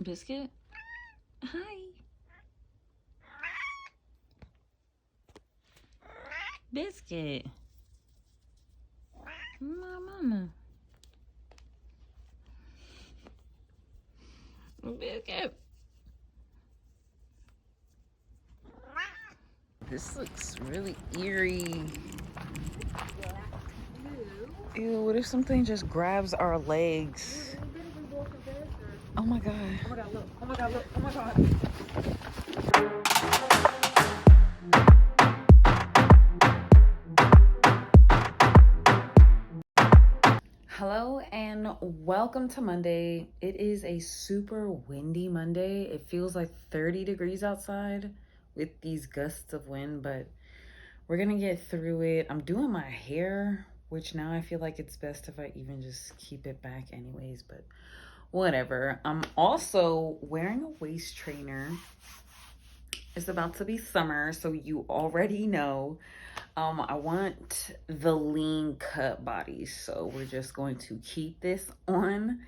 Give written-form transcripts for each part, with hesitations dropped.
Biscuit? Hi. Biscuit. My mama. Biscuit. This looks really eerie. Ew, what if something just grabs our legs? Oh my god. Oh my god, look. Oh my god, look. Oh my god. Hello and welcome to Monday. It is a super windy Monday. It feels like 30 degrees outside with these gusts of wind, but we're gonna get through it. I'm doing my hair, which now I feel like it's best if I even just keep it back anyways, but whatever. I'm also wearing a waist trainer. It's about to be summer, so you already know. I want the lean cut body, so we're just going to keep this on.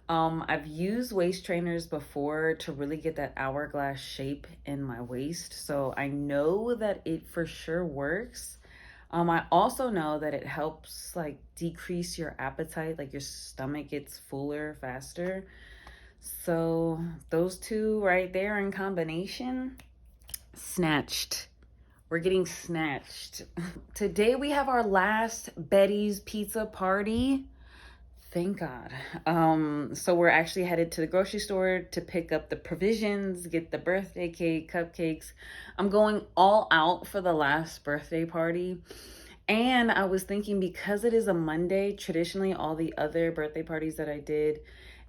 I've used waist trainers before to really get that hourglass shape in my waist, so I know that it for sure works. I also know that it helps like decrease your appetite, like your stomach gets fuller faster. So those two right there in combination, snatched. We're getting snatched. Today we have our last Betty's Pizza party. Thank God. So we're actually headed to the grocery store to pick up the provisions, get the birthday cake, cupcakes. I'm going all out for the last birthday party. And I was thinking, because it is a Monday, traditionally all the other birthday parties that I did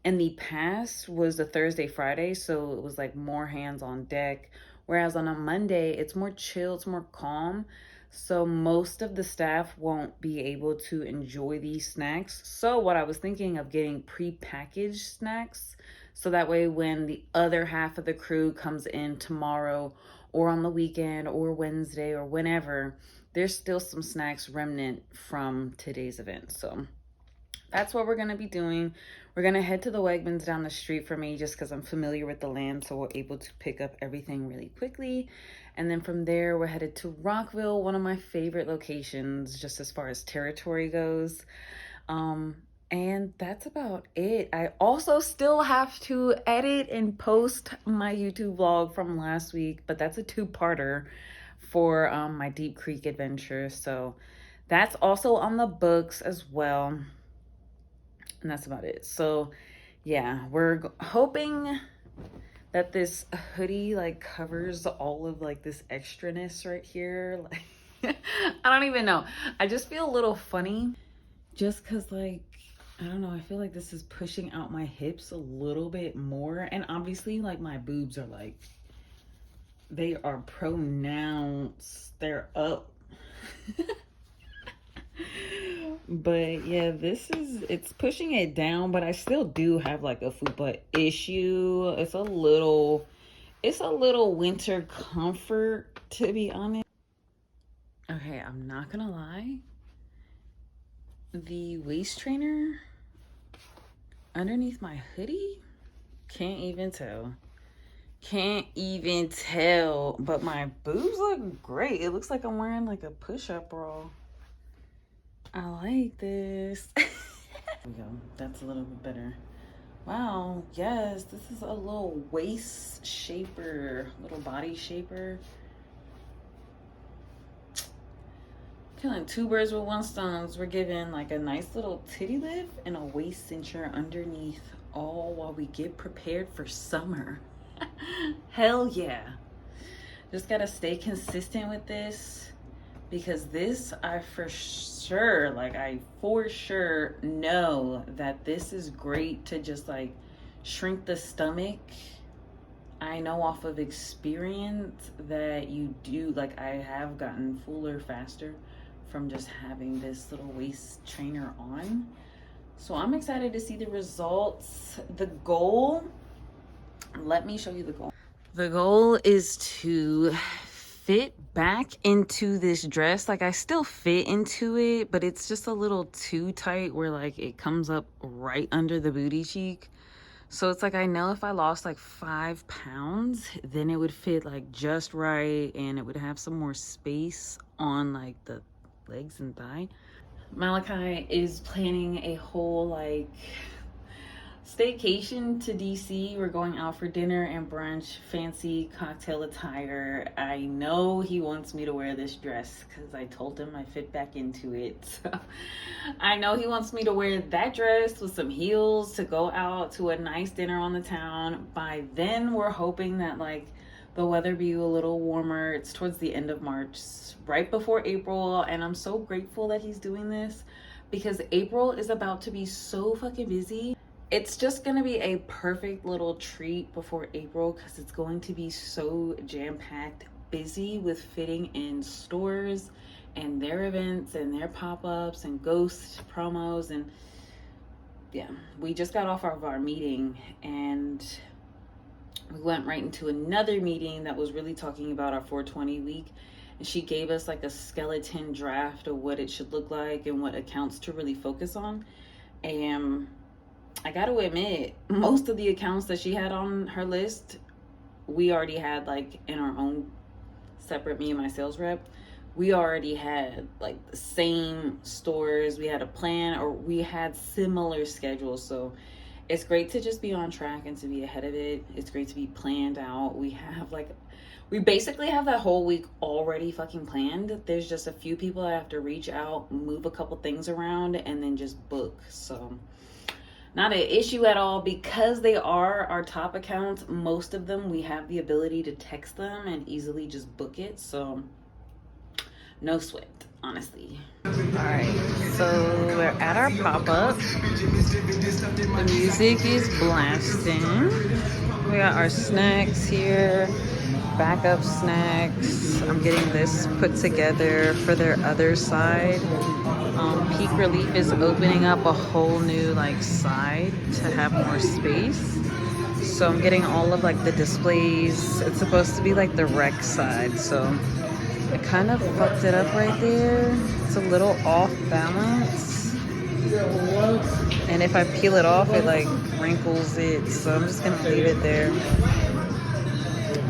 in the past was a Thursday, Friday. So it was like more hands on deck. Whereas on a Monday, it's more chill, it's more calm. So most of the staff won't be able to enjoy these snacks. So what I was thinking of getting pre-packaged snacks. So that way when the other half of the crew comes in tomorrow or on the weekend or Wednesday or whenever, there's still some snacks remnant from today's event. So that's what we're going to be doing. We're going to head to the Wegmans down the street for me just because I'm familiar with the land, so we're able to pick up everything really quickly. And then from there, we're headed to Rockville, one of my favorite locations just as far as territory goes. And that's about it. I also still have to edit and post my YouTube vlog from last week, but that's a two-parter for my Deep Creek adventure. So that's also on the books as well. And that's about it. So yeah, we're hoping that this hoodie like covers all of like this extraness right here. Like I don't even know. I just feel a little funny just because like I don't know, I feel like this is pushing out my hips a little bit more. And obviously like my boobs are like, they are pronounced, they're up. But yeah, it's pushing it down, but I still do have like a fupa issue. It's a little winter comfort, to be honest. Okay, I'm not gonna lie. The waist trainer underneath my hoodie, can't even tell. Can't even tell. But my boobs look great. It looks like I'm wearing like a push-up bra. I like this. There we go. That's a little bit better. Wow, yes, this is a little waist shaper, little body shaper. Killing two birds with one stone. We're giving like a nice little titty lift and a waist cincher underneath, all while we get prepared for summer. Hell yeah. Just gotta stay consistent with this, because this I for sure know that this is great to just like shrink the stomach. I know off of experience that you do, like I have gotten fuller faster from just having this little waist trainer on. So I'm excited to see the results. The goal, let me show you the goal. The goal is to fit back into this dress. Like I still fit into it, but it's just a little too tight where like it comes up right under the booty cheek. So it's like I know if I lost like 5 pounds, then it would fit like just right and it would have some more space on like the legs and thigh. Malachi is planning a whole like staycation to DC. We're going out for dinner and brunch, fancy cocktail attire. I know he wants me to wear this dress because I told him I fit back into it. So I know he wants me to wear that dress with some heels to go out to a nice dinner on the town. By then, we're hoping that like the weather be a little warmer. It's towards the end of March, right before April, and I'm so grateful that he's doing this because April is about to be so fucking busy. It's just gonna be a perfect little treat before April because it's going to be so jam-packed busy with fitting in stores and their events and their pop-ups and ghost promos. And yeah, we just got off of our meeting and we went right into another meeting that was really talking about our 420 week, and she gave us like a skeleton draft of what it should look like and what accounts to really focus on. And I got to admit, most of the accounts that she had on her list, we already had like in our own separate, me and my sales rep, we already had like the same stores. We had a plan or we had similar schedules. So it's great to just be on track and to be ahead of it. It's great to be planned out. We basically have that whole week already fucking planned. There's just a few people that have to reach out, move a couple things around, and then just book. So not an issue at all because they are our top accounts. Most of them, we have the ability to text them and easily just book it. So no sweat, honestly. All right, so we're at our pop-up. The music is blasting. We got our snacks here, backup snacks. I'm getting this put together for their other side. Peak Relief is opening up a whole new like side to have more space. So I'm getting all of like the displays. It's supposed to be like the rec side. So I kind of fucked it up right there. It's a little off balance. And if I peel it off, it like wrinkles it. So I'm just gonna leave it there.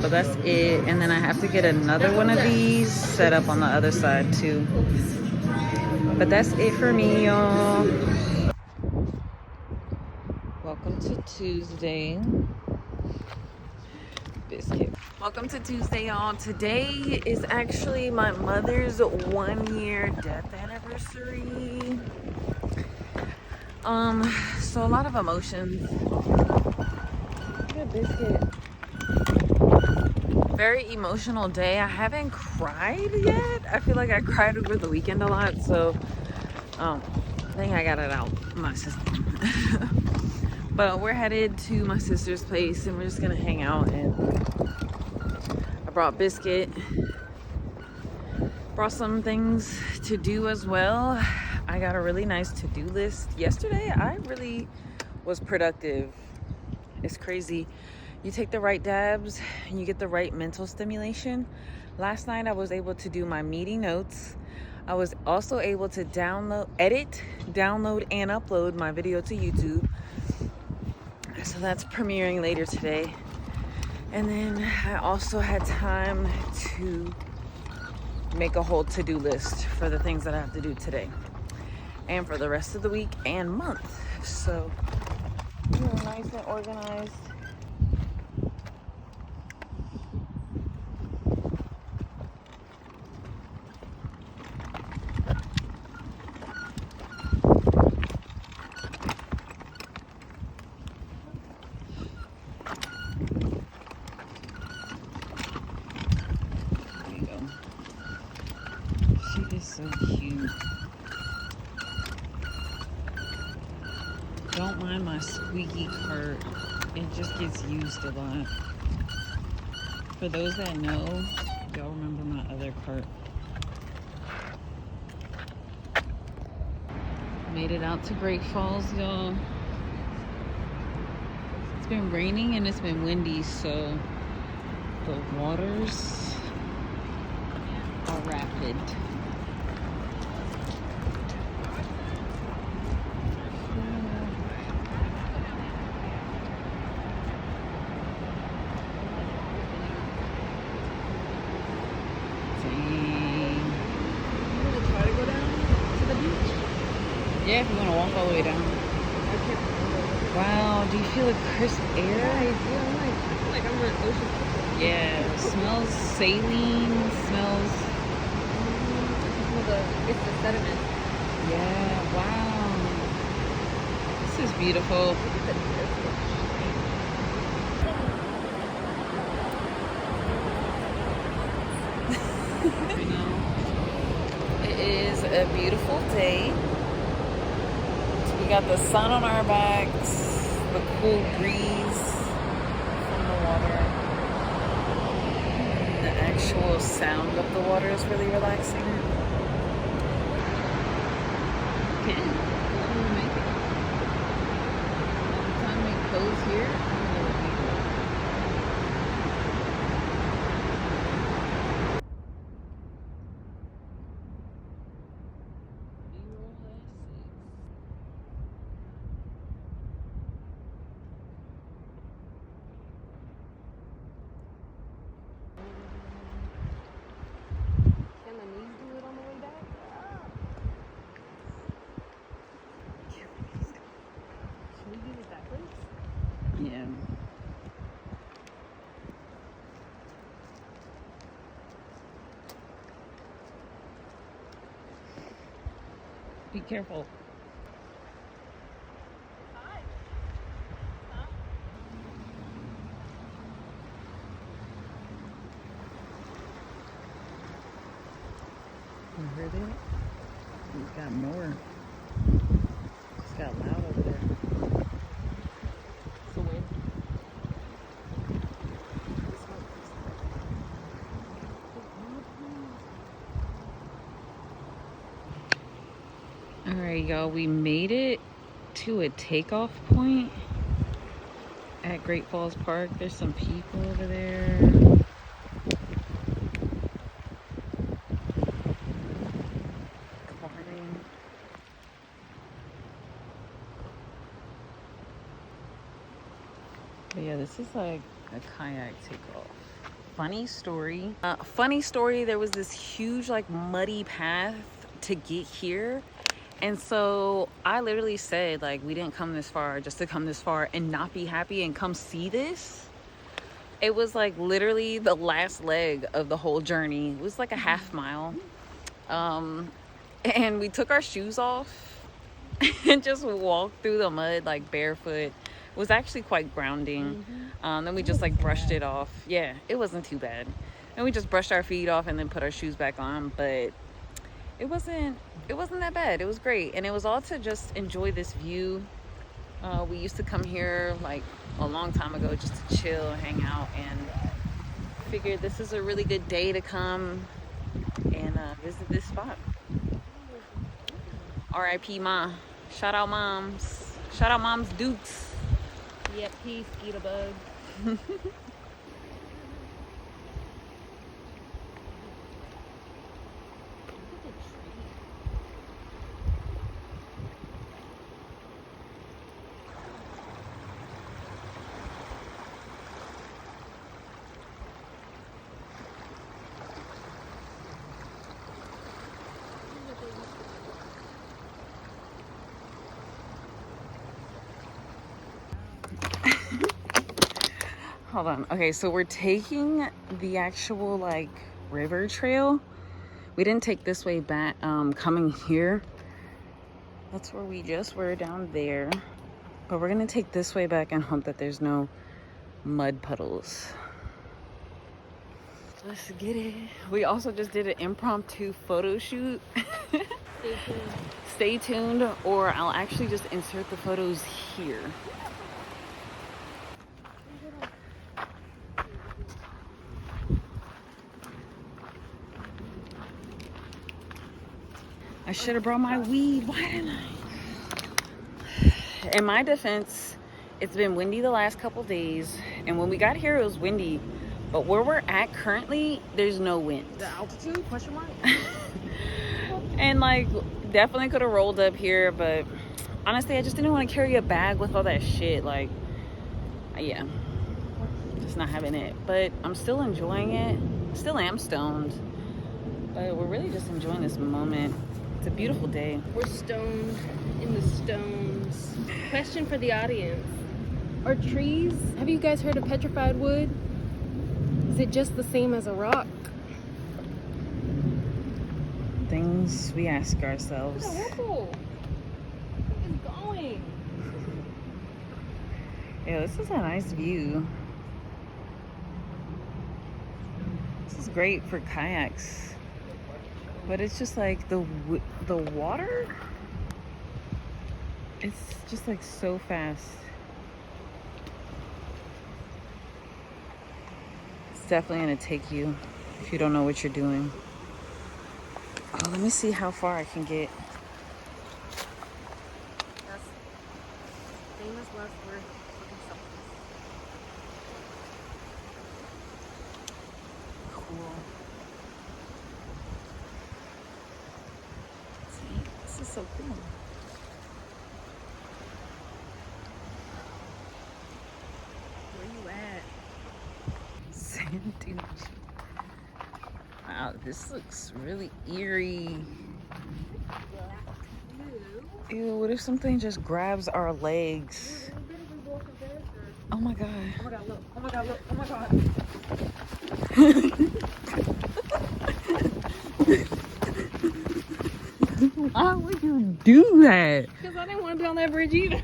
But that's it. And then I have to get another one of these set up on the other side too. But that's it for me, y'all. Welcome to Tuesday. Biscuit. Welcome to Tuesday, y'all. Today is actually my mother's 1-year death anniversary. So a lot of emotions. Good biscuit. Very emotional day. I haven't cried yet. I feel like I cried over the weekend a lot, so I think I got it out my system. But we're headed to my sister's place and we're just gonna hang out. And I brought biscuit, brought some things to do as well. I got a really nice to-do list yesterday. I really was productive. It's crazy. You take the right dabs and you get the right mental stimulation. Last night I was able to do my meeting notes. I was also able to edit, download, and upload my video to YouTube. So that's premiering later today. And then I also had time to make a whole to-do list for the things that I have to do today and for the rest of the week and month. So, nice and organized. So cute. Don't mind my squeaky cart. It just gets used a lot. For those that know, y'all remember my other cart. Made it out to Great Falls, y'all. It's been raining and it's been windy, so the waters are rapid. Yeah, if you want to walk all the way down. Wow, do you feel the crisp air? Yeah, I feel like I'm on ocean. Yeah, it smells saline, smells. It's the sediment. Yeah, wow. This is beautiful. It is a beautiful day. We got the sun on our backs, the cool breeze from the water. The actual sound of the water is really relaxing. Okay. By the time we close here, Can the knees do it on the way back? Can we do it backwards? yeah. Be careful. You heard it? We've got more. It's got loud over there. It's the wind. All right, y'all, we made it to a takeoff point at Great Falls Park. There's some people over there. Morning. But yeah, this is like a kayak takeoff. Funny story, there was this huge like muddy path to get here. And so I literally said like we didn't come this far just to come this far and not be happy and come see this. It was like literally the last leg of the whole journey. It was like a half mile. And we took our shoes off and just walked through the mud like barefoot. It was actually quite grounding. Then we just like brushed it off. Yeah, it wasn't too bad. And we just brushed our feet off and then put our shoes back on. But it wasn't that bad. It was great. And it was all to just enjoy this view. We used to come here like a long time ago just to chill, hang out, and figured this is a really good day to come and visit this spot. R.I.P. Ma. Shout out moms. Shout out moms Dukes. Yep, peace, eat a bug. Hold on. Okay, so we're taking the actual like river trail. We didn't take this way back coming here. That's where we just were, down there. But we're gonna take this way back and hope that there's no mud puddles. Let's get it. We also just did an impromptu photo shoot. Stay tuned. Stay tuned, or I'll actually just insert the photos here. I should have brought my weed. Why didn't I? In my defense, it's been windy the last couple days, and when we got here it was windy, but where we're at currently there's no wind. The altitude? Question mark? And like definitely could have rolled up here, but honestly I just didn't want to carry a bag with all that shit. Like, yeah, just not having it. But I'm still enjoying it. Still am stoned, but we're really just enjoying this moment. a beautiful day. We're stoned in the stones. Question for the audience. Are trees, have you guys heard of petrified wood? Is it just the same as a rock? Things we ask ourselves. What a ripple. It's going. Yeah, this is a nice view. This is great for kayaks. But it's just like the water, it's just like so fast. It's definitely gonna take you if you don't know what you're doing. Oh, let me see how far I can get. That's famous last word. Cool. See, this is so cool. Where you at? Sand dunes. Wow, this looks really eerie. Ew, what if something just grabs our legs? Oh my god. Oh my god, look. Oh my god, look. Oh my god. Why would you do that? Because I didn't want to be on that bridge either.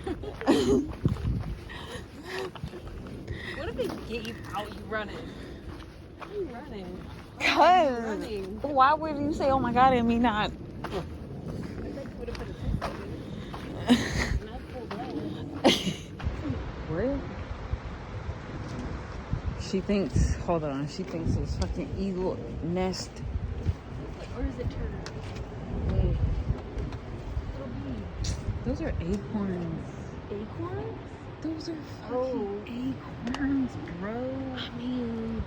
What if it gave out you running? Why are you running? Cause why would you say, oh my god, and me not? What? She thinks, hold on, she thinks it's fucking eagle nest. Or is it turtle? Wait. Those are acorns. Acorn? Those are fucking acorns, bro. I mean,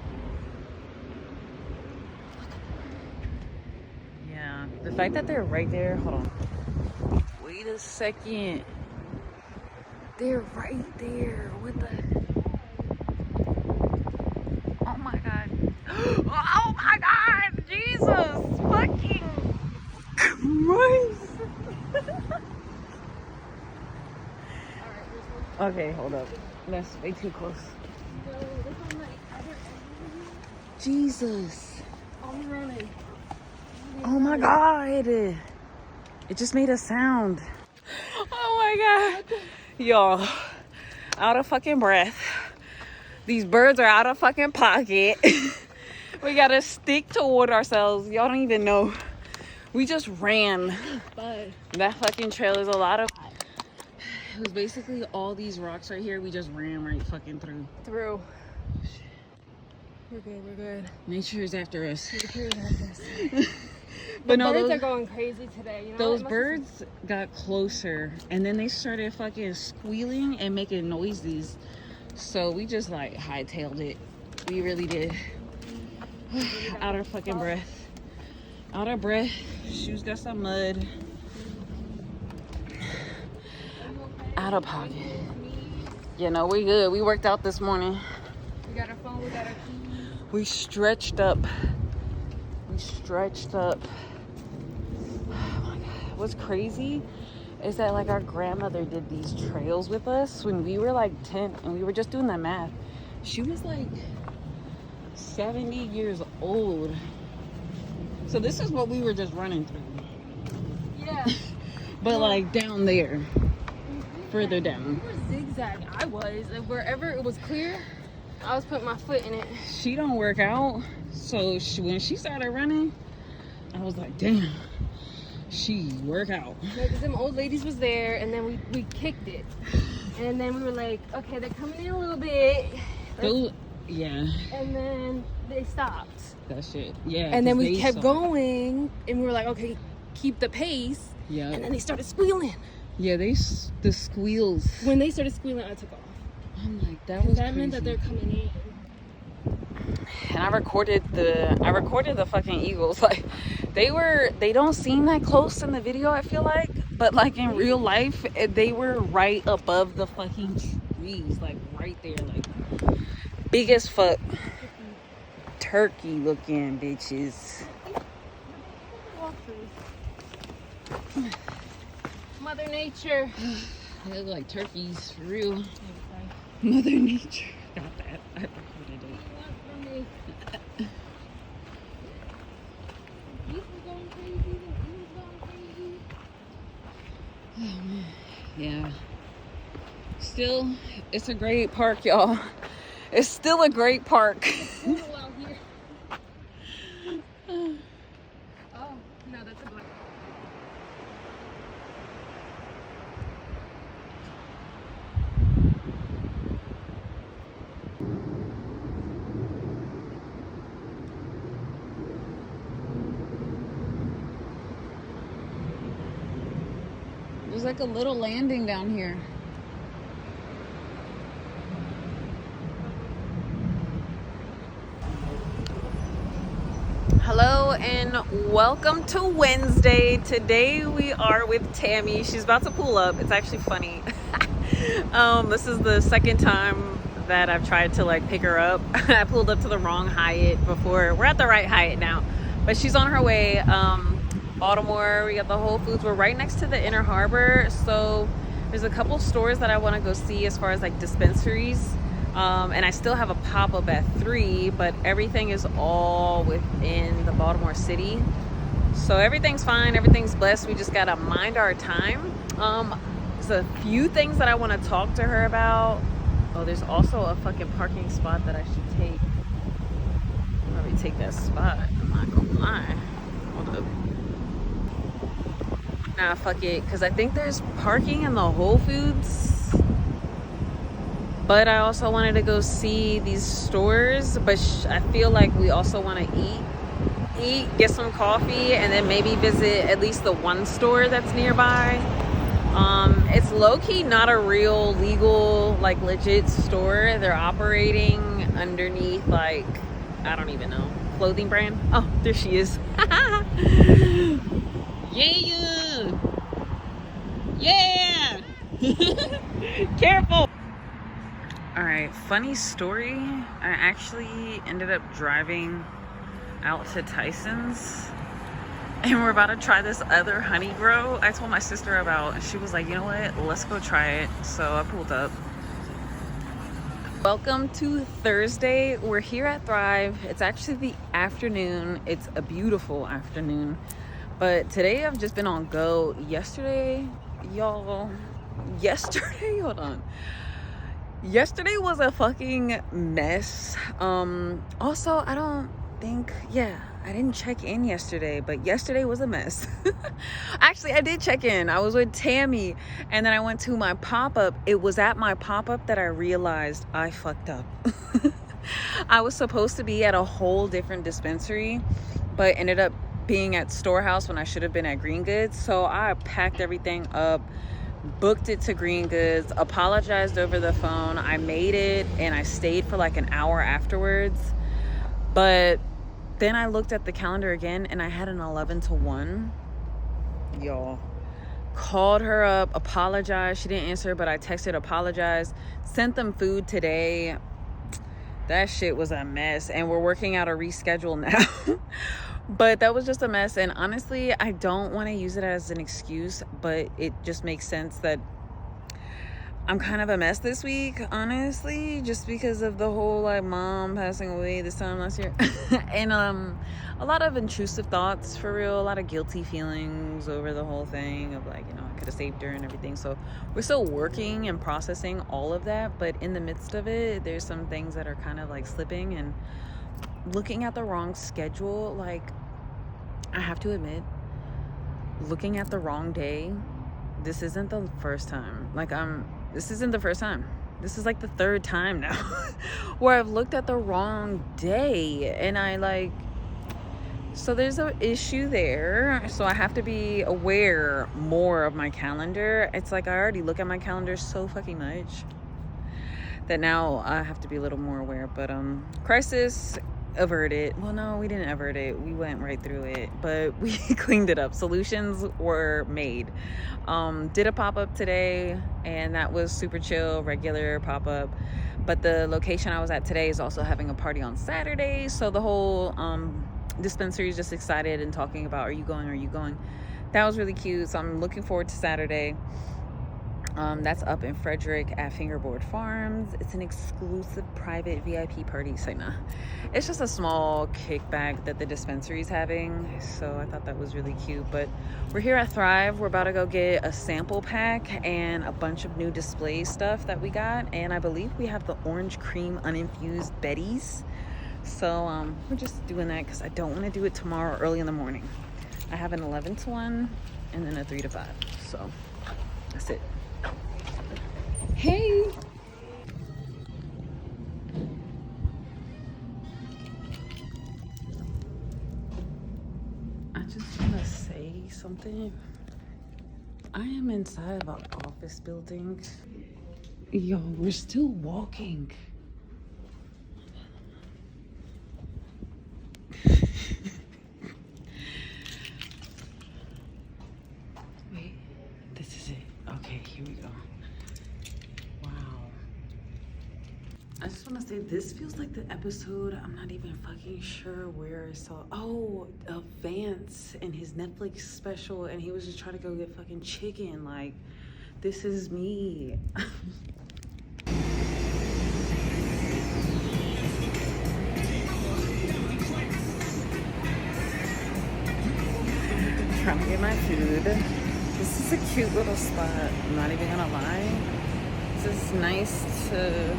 Yeah, the fact that they're right there, hold on. Wait a second. They're right there. What the? Oh my god. Oh my god! Jesus fucking Christ! Okay, hold up. That's way too close. Jesus. I'm running. Oh my god. It just made a sound. Oh my god. Y'all, out of fucking breath. These birds are out of fucking pocket. We gotta stick toward ourselves. Y'all don't even know. We just ran. But That fucking trail is a lot of... It was basically all these rocks right here. We just ran right fucking through. through. We're good, we're good. Nature is after us. Nature is after us. But The no, birds those, are going crazy today. You know, those it must birds got closer and then they started fucking squealing and making noises. So we just like hightailed it. We really did. Out of fucking breath. Out of breath. Shoes got some mud. Out of pocket. You know, we good. We worked out this morning. We got our phone, we got our keys. We stretched up. We stretched up. Oh my God. What's crazy is that like our grandmother did these trails with us when we were like 10 and we were just doing the math. She was like 70 years old. So this is what we were just running through. Yeah. But like down there. Further down. We were zigzag. I was. And wherever it was clear, I was putting my foot in it. She don't work out. So when she started running, I was like, damn, she work out. Because them old ladies was there, and then we kicked it. And then we were like, okay, they're coming in a little bit. Those, yeah. And then they stopped. That shit. Yeah. And then 'cause we they kept saw- going, and we were like, okay, keep the pace. Yeah. And then they started squealing. Yeah, the squeals. When they started squealing, I took off. I'm like, that was That crazy. meant that they're coming in. And I recorded the fucking eagles. Like they don't seem that close in the video, I feel like, but like in real life they were right above the fucking trees, like right there, like big as fuck. Turkey looking bitches. Mother Nature. They look like turkeys, for real. Mother Nature. Got that. I recorded it. What do you want from me? These are going crazy. These are going crazy. Oh man. Yeah. Still, it's a great park, y'all. It's still a great park. Portal out here. Oh, no, that's a black. There's like a little landing down here. Hello and welcome to Wednesday. Today we are with Tammy. She's about to pull up. It's actually funny. This is the second time that I've tried to like pick her up. I pulled up to the wrong Hyatt before. We're at the right Hyatt now, but she's on her way. Baltimore, we got the Whole Foods. We're right next to the Inner Harbor, so there's a couple stores that I want to go see as far as like dispensaries. And I still have a pop-up at 3, but everything is all within the Baltimore city. So everything's fine, everything's blessed. We just gotta mind our time. There's a few things that I want to talk to her about. Oh, there's also a fucking parking spot that I should take. I'll probably take that spot, I'm not gonna lie. Hold up. Nah, fuck it, because I think there's parking in the Whole Foods. But I also wanted to go see these stores, but I feel like we also want to eat, get some coffee, and then maybe visit at least the one store that's nearby. It's low-key not a real legal, like legit store. They're operating underneath like, I don't even know, clothing brand. Oh, there she is. Yeah. Careful. All right, funny story. I actually ended up driving out to Tyson's and we're about to try this other honey grow I told my sister about, and she was like, you know what, let's go try it. So I pulled up. Welcome to Thursday. We're here at Thrive. It's actually the afternoon. It's a beautiful afternoon, but today I've just been on go. Yesterday, hold on. Yesterday was a fucking mess. Also, I didn't check in yesterday, but yesterday was a mess. Actually, I did check in. I was with Tammy, and then I went to my pop-up. It was at my pop-up that I realized I fucked up. I was supposed to be at a whole different dispensary, but ended up being at Storehouse when I should have been at Green Goods. So I packed everything up, booked it to Green Goods, apologized over the phone. I made it and I stayed for like an hour afterwards, but then I looked at the calendar again and I had an 11 to 1. Y'all, called her up, apologized. She didn't answer, but I texted, apologized, sent them food today. That shit was a mess, and we're working out a reschedule now. But that was just a mess, and honestly, I don't want to use it as an excuse, but it just makes sense that I'm kind of a mess this week, honestly, just because of the whole like mom passing away this time last year. And a lot of intrusive thoughts, for real, a lot of guilty feelings over the whole thing of like, you know, I could have saved her and everything. So we're still working and processing all of that, but in the midst of it, there's some things that are kind of like slipping, and looking at the wrong schedule. Like, I have to admit, looking at the wrong day, this isn't the first time. This isn't the first time. This is like the third time now where I've looked at the wrong day, and so there's an issue there. So I have to be aware more of my calendar. It's like I already look at my calendar so fucking much that now I have to be a little more aware. But crisis averted. Well, no, we didn't avert it. We went right through it, but we cleaned it up. Solutions were made. Did a pop-up today, and that was super chill, regular pop-up. But the location I was at today is also having a party on Saturday, so the whole dispensary is just excited and talking about, are you going? that was really cute. So I'm looking forward to Saturday. That's up in Frederick at Fingerboard Farms. It's an exclusive private VIP party. So nah, it's just a small kickback that the dispensary is having. So I thought that was really cute. But we're here at Thrive. We're about to go get a sample pack and a bunch of new display stuff that we got. And I believe we have the orange cream uninfused Betty's. So we're just doing that because I don't want to do it tomorrow early in the morning. I have an 11 to 1 and then a 3 to 5. So that's it. Hey. I just want to say something. I am inside of an office building. Yo, we're still walking. Wait, this is it. Okay, here we go. Wow. I just want to say this feels like the episode. I'm not even fucking sure where I saw. Oh, of Vance and his Netflix special, and he was just trying to go get fucking chicken. Like, this is me. Trying to get my food. This is a cute little spot. I'm not even gonna lie. It's just nice to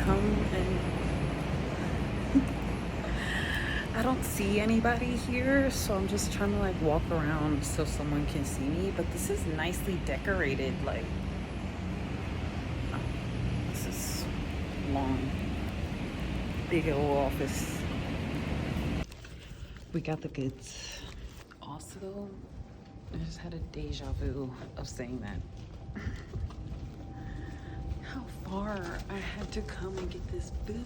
come and I don't see anybody here, so I'm just trying to like walk around so someone can see me. But this is nicely decorated. Like, oh, this is long, big old office. We got the goods. Also, I just had a deja vu of saying that. How far I had to come and get this food.